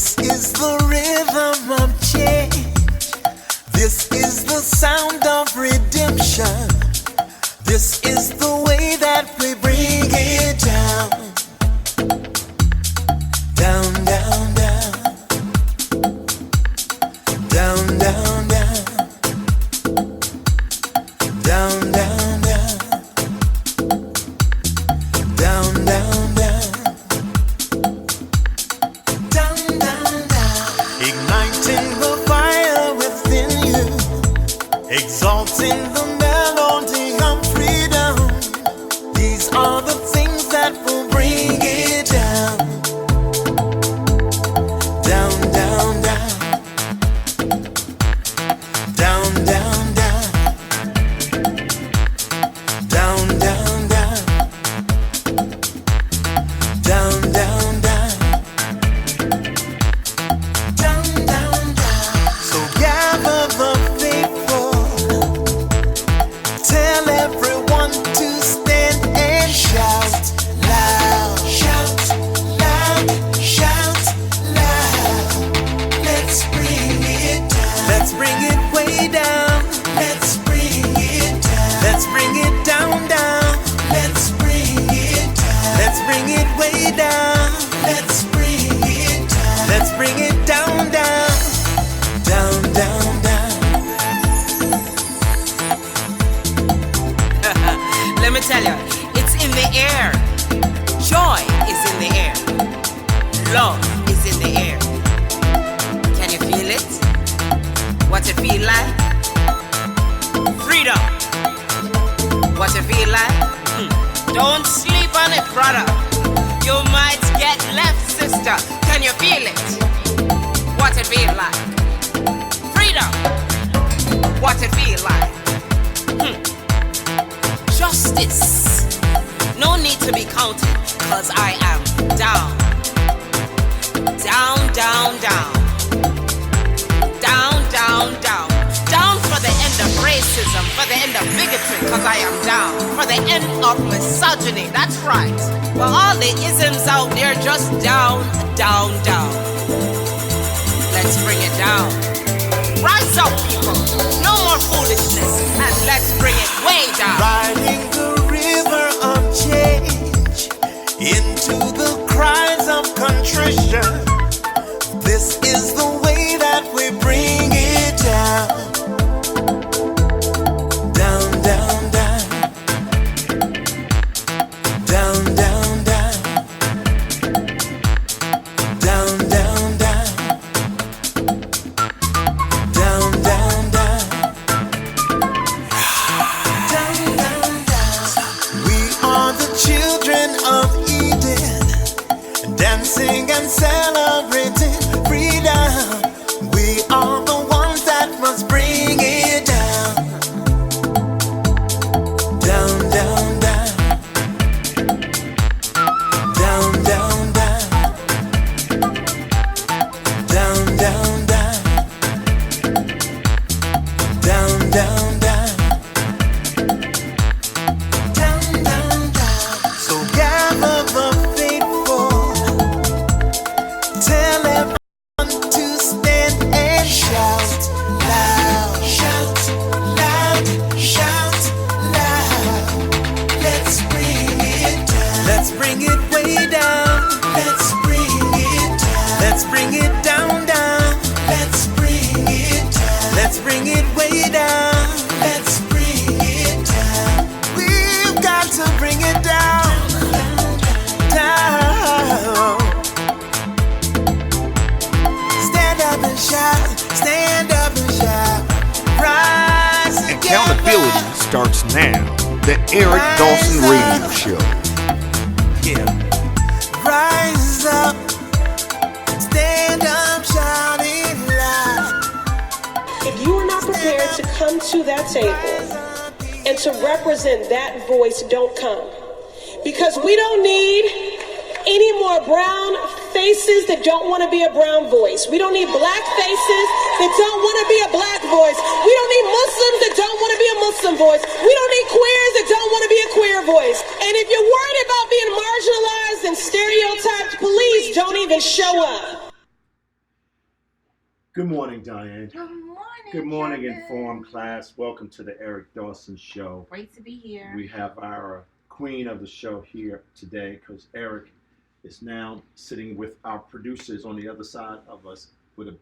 This is the rhythm of change. This is the sound of redemption. This is the way that we bring it down. Down, down, down. Down, down, down. Down, down, down. Down, down, down. Down, down, down. Igniting the fire within you. Exalting the melody of freedom. These are the things that will bring it down. Down, down, down. Down, down, down. Down, down, down. Down, down, down. Down, down, down. So gather the faithful. Tell everyone to stand and shout loud. Shout loud. Shout loud. Let's bring it down. Let's bring it way down. Let's bring it down. Let's bring it down, down. Let's bring it down. Let's bring it way down. Let's bring it down. Let's bring it down, down. Down, down, down. Let me tell you, it's in the air. Joy is in the air. Love is in the air. Can you feel it? What it feel like? Freedom. What it feel like? Don't sleep on it, brother. You might get left, sister. Can you feel it? What it feel like? Freedom. What it feel like? Justice. No need to be counted, cause I am down. Down, down, down. Down, down, down. Down for the end of racism, for the end of bigotry, cause I am down. For the end of misogyny, that's right. For all the isms out there, just down, down, down. Let's bring it down. Rise up, people. No more foolishness, and let's bring it way down. Riding the river of change into the cries of contrition. This is the way that we bring it down. Down, down, down. Down, down, down. Down, down, down. Down, down, down. Down, down, down. We are the children of Eden, dancing and celebrating freedom. We are the ones that must bring it down. Down, down, down. Down, down, down. Down, down, down. Down, down, down. Down, down, down. So gather the faithful. Tell everyone to stand and shout loud. Shout loud. Shout loud. Let's bring it down. Let's bring it way down. Let's bring it down. Let's bring it down, down. Let's bring it down. Let's bring it way down. Let's bring it down. We've got to bring it down. Down. Stand up and shout. Stand up and shout. Rise together. Accountability starts now. The Eric Dawson Radio Show. Yeah. Rise up. Stand up, shout it loud. If you are not prepared to come to that table and to represent that voice, don't come. Because we don't need any more brown faces that don't want to be a brown voice. We don't need black faces that don't want to be a black voice. We don't need Muslims that don't want to be a Muslim voice. We don't need queers that don't want to be a queer voice. And if you're worried about being marginalized and stereotyped, please don't even show up. Good morning, Diane. Good morning. Good morning, Kevin. Informed class. Welcome to the Eric Dawson Show. Great to be here. We have our queen of the show here today because Eric is now sitting with our producers on the other side of us with a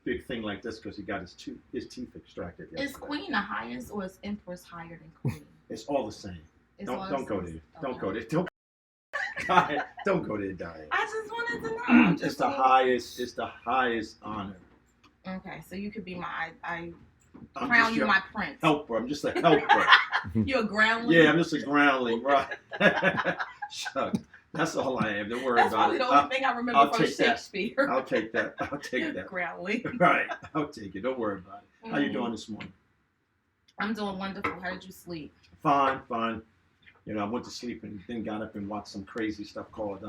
big thing like this because he got his teeth extracted yesterday. Is queen the highest or is empress higher than queen? It's all the same. Don't go there. Don't go there. Don't go there, Diane. I just wanted to know. It's the highest. It's the highest honor. Okay, so you could be my I'm crown just you your my prince. helper. I'm just a helper. You're a groundling. Yeah, I'm just a groundling, right? Shucks. That's all I am. Don't worry That's about probably it. the only thing I remember I'll from take that. Shakespeare. I'll take that. I'll take that. Groundling. Right. I'll take it. Don't worry about it. How you doing this morning? I'm doing wonderful. How did you sleep? Fine, fine. You know, I went to sleep and then got up and watched some crazy stuff called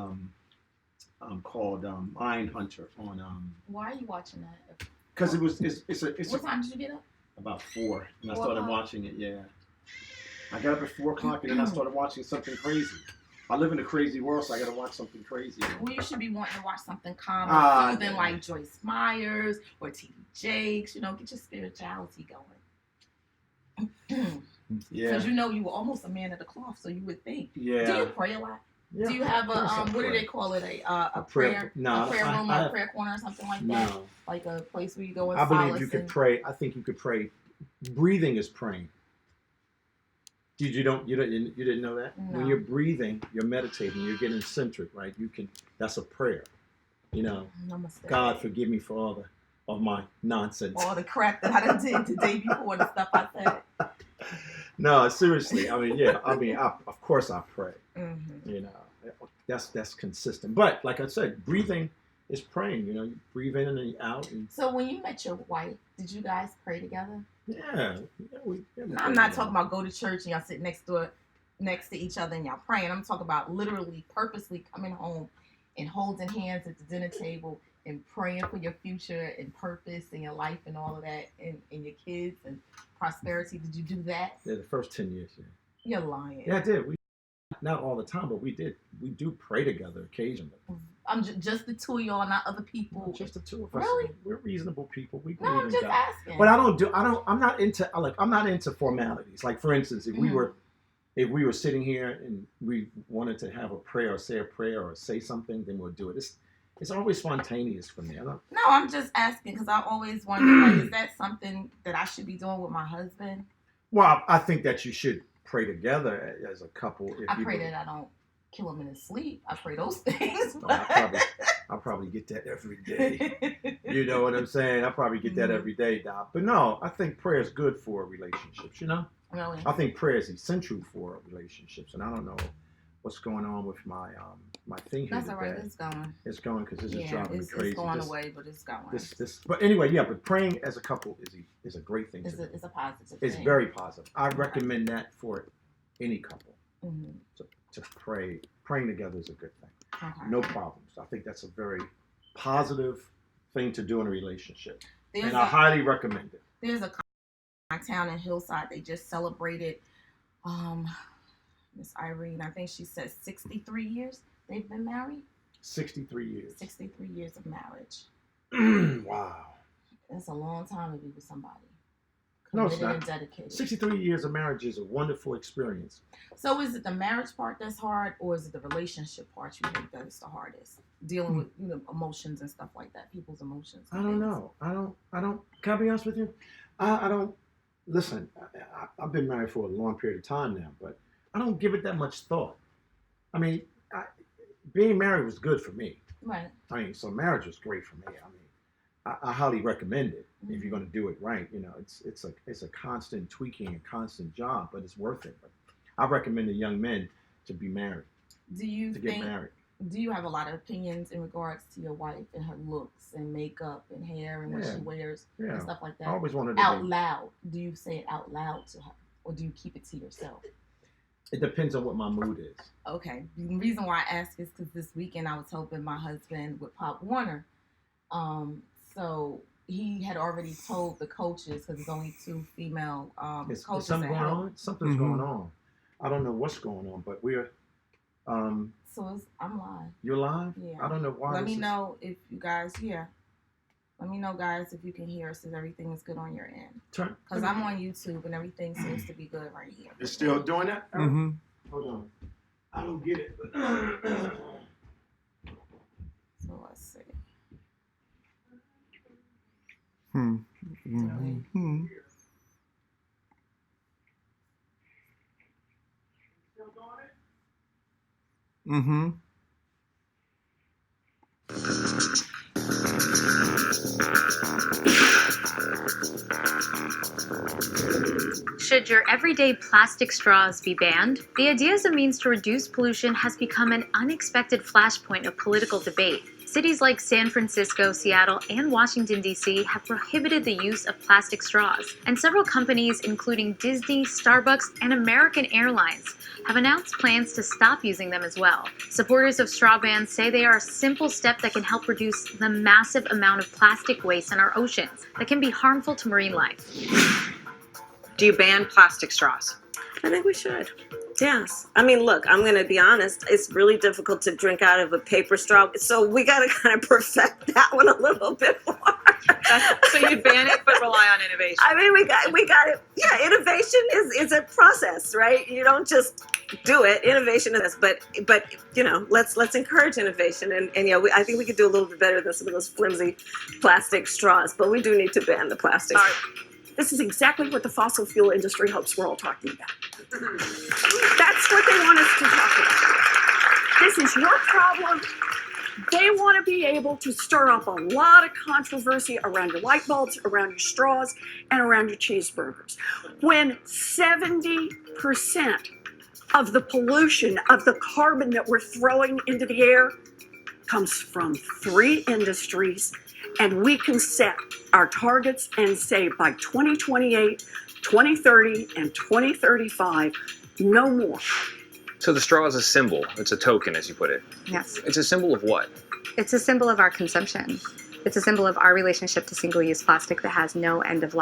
Mind Hunter on Why are you watching that? because it's What time did you get up? about 4 and I 4 started o'clock? watching it. Yeah, I got up at 4 o'clock and then I started watching something crazy. I live in a crazy world, so I got to watch something crazy. Well, you should be wanting to watch something calm Ah, and soothing yeah. like Joyce Myers or T.D. Jakes. You know, get your spirituality going. Yeah, Because you know you were almost a man of the cloth, so you would think. yeah. Do you pray a lot? Yeah, Do you have of course I what do pray. they call it? A prayer- prayer no, a prayer room I- or a prayer corner or something like that? No, Like a place where you go and I believe solace you could and- pray. I think you could pray. Breathing is praying. You didn't know that? No. When you're breathing, you're meditating, you're getting centric, right? That's a prayer. You know, Namaste. God forgive me for all of my nonsense. All the crap that I done did the day before, the stuff I said. No, seriously. I mean, yeah. Of course I pray. Mm-hmm. You know, that's consistent. But like I said, breathing is praying. You know, you breathe in and out. And So when you met your wife, did you guys pray together? yeah, we I'm not talking about go to church and y'all sit next to each other and y'all praying. I'm talking about literally, purposely coming home and holding hands at the dinner table and praying for your future and purpose and your life and all of that and your kids and prosperity. Did you do that? Yeah, the first 10 years. Yeah, You're lying. yeah, I did. Not all the time, but we did. We do pray together occasionally. I'm just the two of y'all, not other people. Just the two of us. Really? We're reasonable people. We No, believe I'm in just God. asking. But I'm not into formalities. Like for instance, if we were sitting here and we wanted to have a prayer or say a prayer or say something, then we'll do it. It's always spontaneous for me. No, I'm just asking because I always wonder, like, is that something that I should be doing with my husband? Well, I think that you should pray together as a couple. If I you pray believe. that I don't kill him in his sleep. I pray those things. Oh, I probably get that every day. You know what I'm saying? I probably get that every day, Doc. But no, I think prayer is good for relationships, you know? Really? I think prayer is essential for relationships. And I don't know what's going on with my thing here That's all right. today. It's going. It's going because this is Yeah, driving me crazy. it's going away, but it's going. But anyway, yeah, but praying as a couple is a great thing to do. It's a positive It's thing. very positive. I recommend that for any couple Mhm. to pray. Praying together is a good thing. Okay. No problems. I think that's a very positive thing to do in a relationship. There's And I highly recommend it. There's a my town in Hillside. They just celebrated Miss Irene. I think she said 63 years they've been married. 63 years. 63 years of marriage. Wow. That's a long time to be with somebody. No, it's Committed not. and dedicated. 63 years of marriage is a wonderful experience. So is it the marriage part that's hard, or is it the relationship part you think that's the hardest? Dealing with emotions and stuff like that, people's emotions. I don't know. I don't. Can I be honest with you? I don't. Listen, I've been married for a long period of time now, but I don't give it that much thought. I mean, being married was good for me. Right. I mean, so marriage was great for me. I mean, I highly recommend it if you're going to do it right. You know, it's a constant tweaking and constant job, but it's worth it. But I recommend the young men to be married, Do you get married. Do you have a lot of opinions in regards to your wife and her looks and makeup and hair and what Yeah. she wears Yeah, and stuff like that? I always wanted to Out be. loud. Do you say it out loud to her, or do you keep it to yourself? It depends on what my mood is. Okay. The reason why I ask is because this weekend I was helping my husband with Pop Warner. So he had already told the coaches, because there's only 2 female Is coaches something that going help. on? Something's going on. I don't know what's going on, but we're. So I'm live. You're live? Yeah. I don't know why. Let me this is- know if you guys, Let me know, guys, if you can hear us, if everything is good on your end. Turn. Because I'm on YouTube and everything seems to be good right here. It's still doing that? Mm-hmm. Hold on. I don't get it. So let's see. Mm-hmm. Mm-hmm. Should your everyday plastic straws be banned? The idea as a means to reduce pollution has become an unexpected flashpoint of political debate. Cities like San Francisco, Seattle, and Washington, D.C. have prohibited the use of plastic straws, and several companies, including Disney, Starbucks, and American Airlines, have announced plans to stop using them as well. Supporters of straw bans say they are a simple step that can help reduce the massive amount of plastic waste in our oceans that can be harmful to marine life. Do you ban plastic straws? I think we should. Yes. I mean, look, I'm going to be honest. It's really difficult to drink out of a paper straw. So we got to kind of perfect that one a little bit more. So you'd ban it, but rely on innovation. I mean, we got it. Yeah, innovation is a process, right? You don't just do it. Innovation is, but you know, let's encourage innovation, and yeah, I think we could do a little bit better than some of those flimsy plastic straws. But we do need to ban the plastic. All right. This is exactly what the fossil fuel industry hopes we're all talking about. That's what they want us to talk about. This is your problem. They want to be able to stir up a lot of controversy around your light bulbs, around your straws, and around your cheeseburgers. When 70% of the pollution, of the carbon that we're throwing into the air comes from 3 industries, and we can set our targets and say by 2028, 2030, and 2035, no more. So the straw is a symbol. It's a token, as you put it. Yes. It's a symbol of what? It's a symbol of our consumption. It's a symbol of our relationship to single-use plastic that has no end of life.